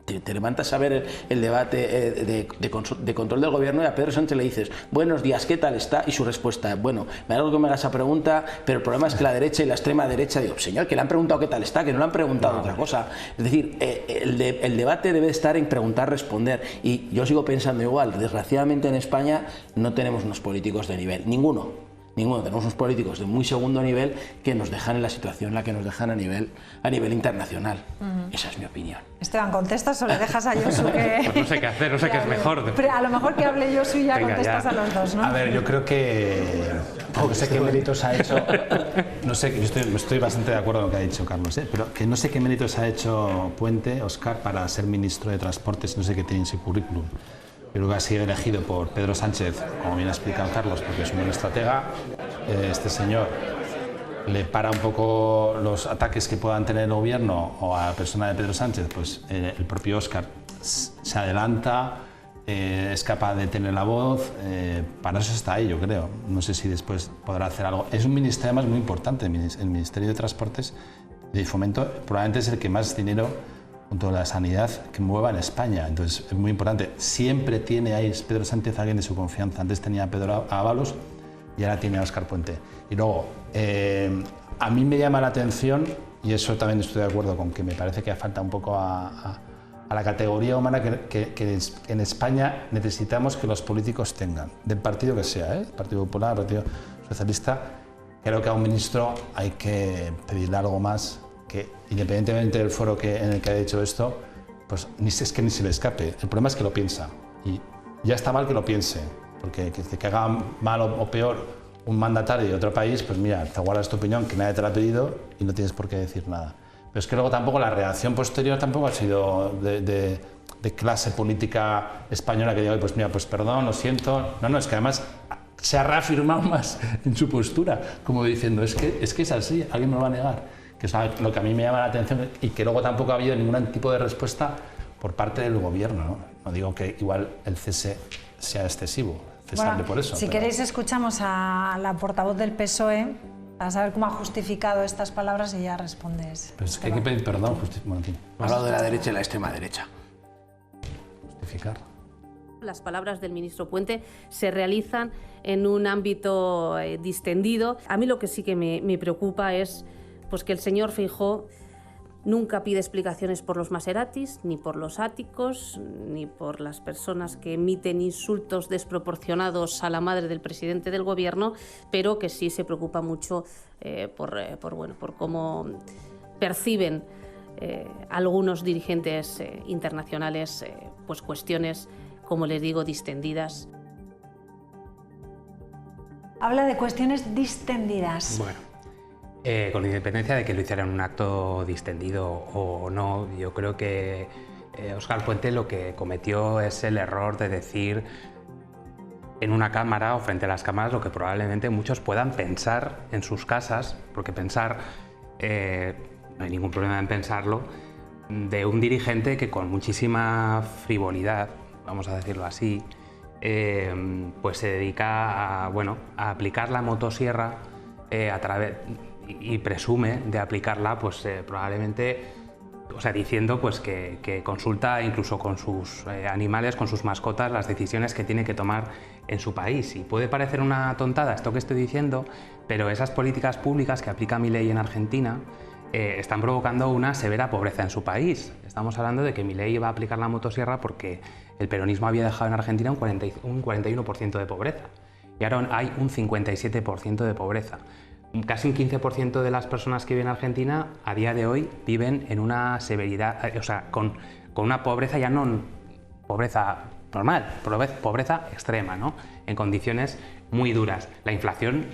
te levantas a ver el debate de control del gobierno y a Pedro Sánchez le dices, buenos días, ¿qué tal está? Y su respuesta, bueno, me alegro que me hagas esa pregunta, pero el problema es que la derecha y la extrema derecha, digo, señor, que le han preguntado qué tal está, que no le han preguntado otra cosa. Es decir, el debate debe estar en preguntar, responder, y yo sigo pensando igual, desgraciadamente en España no tenemos unos políticos de nivel, ninguno. Tenemos unos políticos de muy segundo nivel que nos dejan en la situación en la que nos dejan a nivel internacional. Esa es mi opinión. Esteban, ¿contestas o le dejas a Josu que...? Pues no sé qué hacer, no sé qué es mejor. Pero a lo mejor que hable Josu y ya contestas a los dos, ¿no? A ver, yo creo que No sé qué méritos ha hecho. No sé, yo estoy bastante de acuerdo con lo que ha dicho Carlos, pero que no sé qué méritos ha hecho Puente, Óscar, para ser ministro de Transportes, no sé qué tiene en su currículum. Yo creo que ha sido elegido por Pedro Sánchez, como bien ha explicado Carlos, porque es un buen estratega. Este señor le para un poco los ataques que puedan tener el gobierno o a la persona de Pedro Sánchez, pues el propio Óscar se adelanta, es capaz de tener la voz, para eso está ahí, yo creo. No sé si después podrá hacer algo. Es un ministerio además muy importante, el Ministerio de Transportes y de Fomento probablemente es el que más dinero, junto a la sanidad, que mueva en España. Entonces es muy importante. Siempre tiene ahí Pedro Sánchez alguien de su confianza. Antes tenía a Pedro Ábalos y ahora tiene a Óscar Puente. Y luego, a mí me llama la atención, y eso también estoy de acuerdo con que me parece que falta un poco a la categoría humana que en España necesitamos que los políticos tengan, del partido que sea, el Partido Popular, el Partido Socialista. Creo que a un ministro hay que pedirle algo más, que independientemente del foro en el que ha dicho esto, pues es que ni se le escape. El problema es que lo piensa, y ya está mal que lo piense, porque que haga mal o peor un mandatario de otro país, pues mira, te guardas tu opinión, que nadie te la ha pedido y no tienes por qué decir nada. Pero es que luego tampoco la reacción posterior tampoco ha sido de clase política española, que diga, pues mira, pues perdón, lo siento. No, es que además se ha reafirmado más en su postura, como diciendo, es que es así, alguien me lo va a negar. Que es lo que a mí me llama la atención, y que luego tampoco ha habido ningún tipo de respuesta por parte del gobierno, ¿no? No digo que igual el cese sea excesivo, cesarle por eso. Si queréis escuchamos a la portavoz del PSOE para saber cómo ha justificado estas palabras y ya respondes. Pero es que hay que pedir perdón, bueno, en fin. Ha hablado de la derecha y la extrema derecha. Justificar. Las palabras del ministro Puente se realizan en un ámbito distendido. A mí lo que sí que me preocupa es pues, que el señor Feijóo nunca pide explicaciones por los Maseratis, ni por los áticos, ni por las personas que emiten insultos desproporcionados a la madre del presidente del gobierno, pero que sí se preocupa mucho por cómo perciben algunos dirigentes internacionales pues cuestiones, como les digo, distendidas. Habla de cuestiones distendidas. Bueno. Con independencia de que lo hiciera en un acto distendido o no, yo creo que Óscar Puente lo que cometió es el error de decir en una cámara o frente a las cámaras lo que probablemente muchos puedan pensar en sus casas, porque pensar, no hay ningún problema en pensarlo, de un dirigente que con muchísima frivolidad, vamos a decirlo así, pues se dedica a aplicar la motosierra a través... y presume de aplicarla pues probablemente, o sea, diciendo pues que consulta incluso con sus animales, con sus mascotas, las decisiones que tiene que tomar en su país. Y puede parecer una tontada esto que estoy diciendo, pero esas políticas públicas que aplica Milei en Argentina están provocando una severa pobreza en su país. Estamos hablando de que Milei iba a aplicar la motosierra porque el peronismo había dejado en Argentina un 41% de pobreza y ahora hay un 57% de pobreza. Casi un 15% de las personas que viven en Argentina a día de hoy viven en una severidad, o sea, con una pobreza ya no pobreza normal, pobreza extrema, ¿no? En condiciones muy duras. La inflación,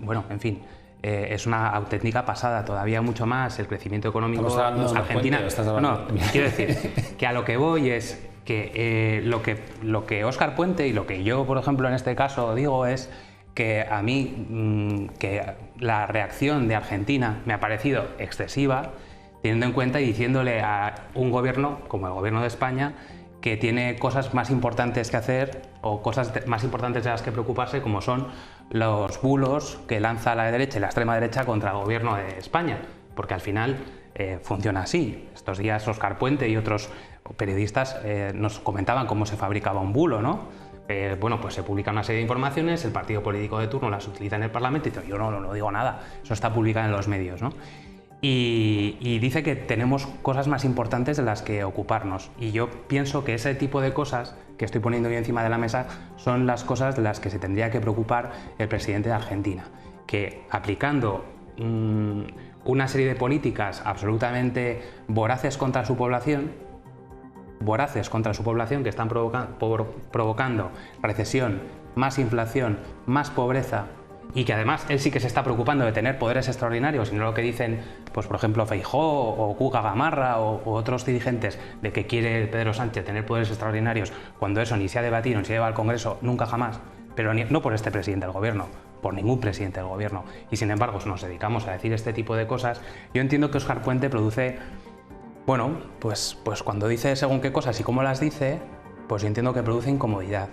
bueno, en fin, es una auténtica pasada, todavía mucho más el crecimiento económico de Argentina. No, quiero decir que a lo que voy es que lo que Óscar Puente y lo que yo, por ejemplo, en este caso digo es que a mí que la reacción de Argentina me ha parecido excesiva, teniendo en cuenta y diciéndole a un gobierno como el gobierno de España que tiene cosas más importantes que hacer o cosas más importantes de las que preocuparse, como son los bulos que lanza la derecha y la extrema derecha contra el gobierno de España, porque al final funciona así. Estos días Óscar Puente y otros periodistas nos comentaban cómo se fabricaba un bulo, ¿no? Bueno, pues se publica una serie de informaciones, el partido político de turno las utiliza en el Parlamento y dice, yo no digo nada, eso está publicado en los medios, ¿no? Y dice que tenemos cosas más importantes de las que ocuparnos. Y yo pienso que ese tipo de cosas que estoy poniendo yo encima de la mesa son las cosas de las que se tendría que preocupar el presidente de Argentina, que aplicando una serie de políticas absolutamente voraces contra su población, que están provocando recesión, más inflación, más pobreza y que además él sí que se está preocupando de tener poderes extraordinarios y no lo que dicen, pues por ejemplo Feijóo o Cuca Gamarra o otros dirigentes de que quiere Pedro Sánchez tener poderes extraordinarios, cuando eso ni se ha debatido ni se lleva al Congreso nunca jamás, pero no por este presidente del gobierno, por ningún presidente del gobierno, y sin embargo nos dedicamos a decir este tipo de cosas. Yo entiendo que Óscar Puente produce, bueno, pues cuando dice según qué cosas y cómo las dice, pues yo entiendo que produce incomodidad.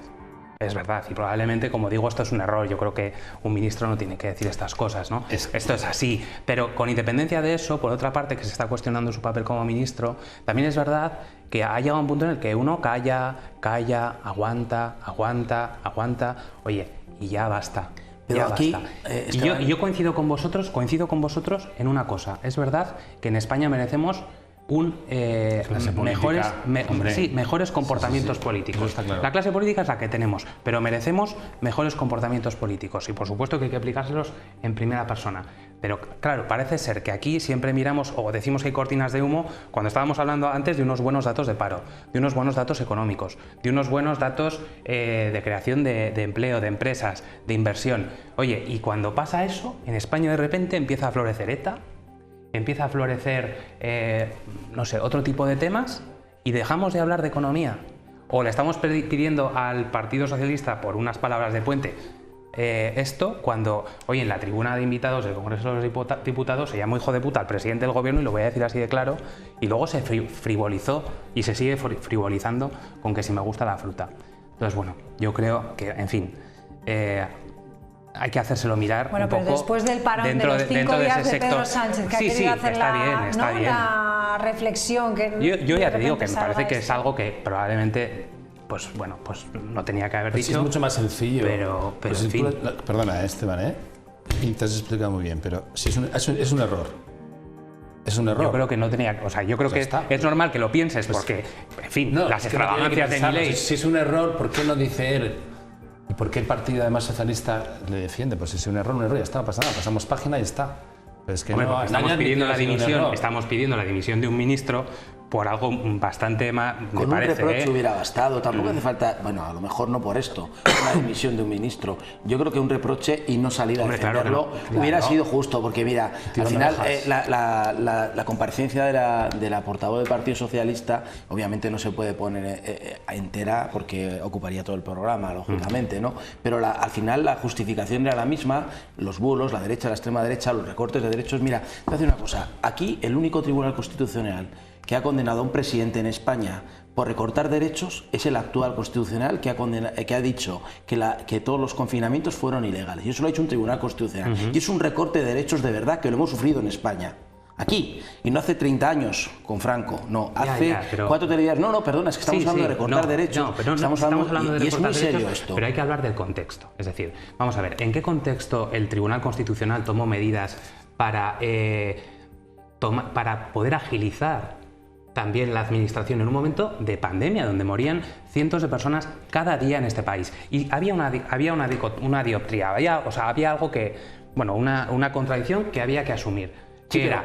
Es verdad, y probablemente, como digo, esto es un error. Yo creo que un ministro no tiene que decir estas cosas, ¿no? Esto es así. Pero con independencia de eso, por otra parte, que se está cuestionando su papel como ministro, también es verdad que ha llegado un punto en el que uno calla, aguanta. Oye, y ya basta. Pero ya aquí, basta. Y yo coincido con vosotros en una cosa. Es verdad que en España merecemos mejores comportamientos políticos. Claro. La clase política es la que tenemos, pero merecemos mejores comportamientos políticos y por supuesto que hay que aplicárselos en primera persona. Pero claro, parece ser que aquí siempre miramos o decimos que hay cortinas de humo cuando estábamos hablando antes de unos buenos datos de paro, de unos buenos datos económicos, de unos buenos datos de creación de empleo, de empresas, de inversión. Oye, y cuando pasa eso, en España de repente empieza a florecer ETA, empieza a florecer, no sé, otro tipo de temas y dejamos de hablar de economía. O le estamos pidiendo al Partido Socialista, por unas palabras de Puente, esto cuando, oye, en la tribuna de invitados del Congreso de los Diputados se llamó hijo de puta al presidente del gobierno, y lo voy a decir así de claro, y luego se frivolizó y se sigue frivolizando con que si me gusta la fruta. Entonces, bueno, yo creo que, en fin, hay que hacérselo mirar un poco. Pero después del parón dentro de los 5 días de Pedro Sánchez, que ha querido hacer la reflexión que... Yo ya te digo que me parece que es algo que probablemente, pues bueno, pues no tenía que haber dicho. Es mucho más sencillo. Pero pues en fin. Perdona, Esteban, y te has explicado muy bien, pero si es un error. Es un error. Yo creo que no tenía... O sea, yo creo que es normal que lo pienses porque, en fin, las extravagancias de Milei... Si es un error, ¿por qué lo dice él? ¿Y por qué el partido además socialista le defiende? Pues si es un error, ya está, no pasa nada, pasamos página y ya está. Pero es que hombre, no, estamos pidiendo la dimisión de un ministro por algo bastante más, con me parece, un reproche hubiera bastado, tampoco hace falta, bueno, a lo mejor no por esto, la dimisión de un ministro. Yo creo que un reproche y no salir a defenderlo hubiera sido justo, porque mira, al final la comparecencia de la portavoz del Partido Socialista obviamente no se puede poner entera porque ocuparía todo el programa, lógicamente, ¿no? Pero al final la justificación era la misma, los bulos, la derecha, la extrema derecha, los recortes de derechos. Mira, te voy a decir una cosa, aquí el único tribunal constitucional que ha condenado a un presidente en España por recortar derechos es el actual Constitucional, que ha dicho que todos los confinamientos fueron ilegales. Y eso lo ha hecho un tribunal constitucional. Y es un recorte de derechos de verdad que lo hemos sufrido en España. Aquí, y no hace 30 años con Franco, no, hace 4 días. No, perdona, es que estamos hablando de recortar derechos. Estamos hablando de y es muy serio derechos, esto. Pero hay que hablar del contexto. Es decir, vamos a ver, ¿en qué contexto el Tribunal Constitucional tomó medidas para poder agilizar también la administración en un momento de pandemia, donde morían cientos de personas cada día en este país? Y había una dioptría, había algo que, bueno, una contradicción que había que asumir. Que era,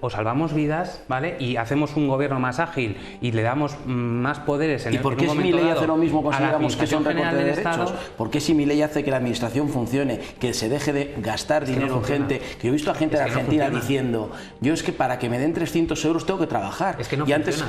o salvamos vidas, ¿vale? Y hacemos un gobierno más ágil y le damos más poderes en el momento dado. ¿Y por qué si Milei hace lo mismo consideramos que son recortes de derechos? ¿Por qué si Milei hace que la administración funcione, que se deje de gastar dinero en gente? Que yo he visto a gente de Argentina diciendo, yo es que para que me den 300 euros tengo que trabajar. Y antes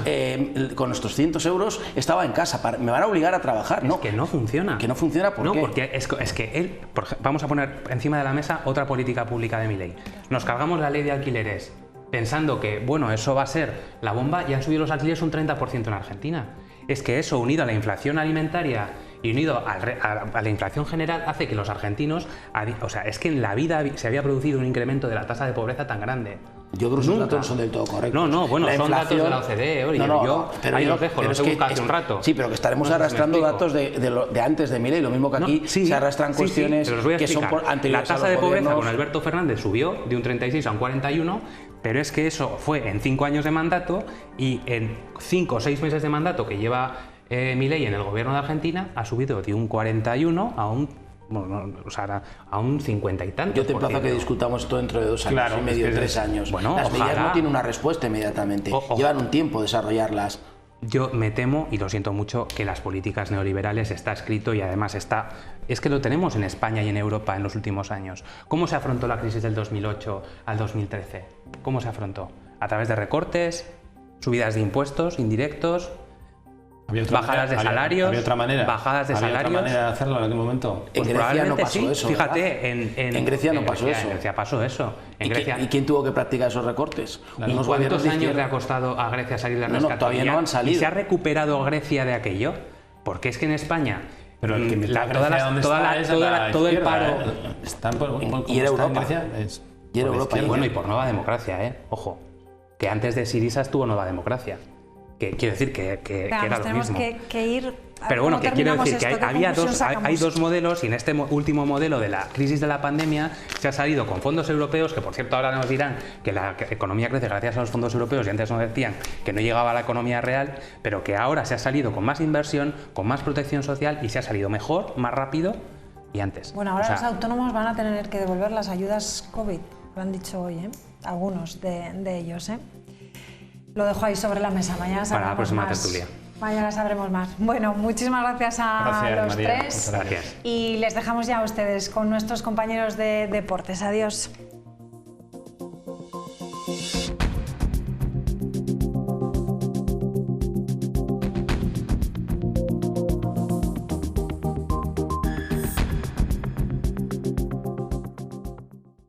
con estos 100 euros estaba en casa, me van a obligar a trabajar. No, que no funciona. Que no funciona, ¿por qué? No, porque es que él, vamos a poner encima de la mesa otra política pública de Milei. Nos cargamos la ley de alquileres pensando que, bueno, eso va a ser la bomba, y han subido los alquileres un 30% en Argentina. Es que eso, unido a la inflación alimentaria y unido a la inflación general, hace que los argentinos, o sea, es que en la vida se había producido un incremento de la tasa de pobreza tan grande. Yo creo que esos datos no son del todo correctos. No, bueno, son datos de la OCDE, ahí los dejo, los he buscado hace un rato. Sí, pero que estaremos arrastrando datos de antes de Milei, lo mismo que aquí se arrastran cuestiones que son anteriores. La tasa de pobreza con Alberto Fernández subió de un 36 a un 41, pero es que eso fue en 5 años de mandato, y en 5 o 6 meses de mandato que lleva Milei en el gobierno de Argentina ha subido de un 41 a un... Bueno, o sea, a un 50 y tantos. Yo te emplazo a que discutamos esto dentro de 2 años y medio, 3 años. Bueno, las medidas no tienen una respuesta inmediatamente, llevan un tiempo desarrollarlas. Yo me temo, y lo siento mucho, que las políticas neoliberales está escrito y además es que lo tenemos en España y en Europa en los últimos años. ¿Cómo se afrontó la crisis del 2008 al 2013? ¿Cómo se afrontó? A través de recortes, subidas de impuestos indirectos, bajadas de salarios, ¿Había otra manera? Bajadas de salarios. ¿Había otra manera de hacerlo en aquel momento? Pues en Grecia no pasó sí. eso. Fíjate, en Grecia no pasó eso. En Grecia pasó eso. ¿Y quién tuvo que practicar esos recortes? ¿Cuántos años le ha costado a Grecia salir de rescate? Todavía no han salido. ¿Y se ha recuperado Grecia de aquello? Porque es que en España pero el que todo el paro y era Europa. Y era Europa. Bueno, y por Nueva Democracia, ojo, que antes de Syriza estuvo Nueva Democracia. Que quiero decir que era lo mismo. Que ir. Pero bueno, que quiero decir que hay dos modelos, y en este último modelo de la crisis de la pandemia se ha salido con fondos europeos, que por cierto ahora nos dirán que la economía crece gracias a los fondos europeos y antes nos decían que no llegaba a la economía real, pero que ahora se ha salido con más inversión, con más protección social y se ha salido mejor, más rápido y antes. Bueno, ahora los autónomos van a tener que devolver las ayudas COVID, lo han dicho hoy, algunos de ellos. Lo dejo ahí sobre la mesa. Mañana sabremos para la próxima más. tertulia. Mañana sabremos más. Bueno, muchísimas gracias a los María. tres. Gracias. Y les dejamos ya a ustedes con nuestros compañeros de deportes. Adiós.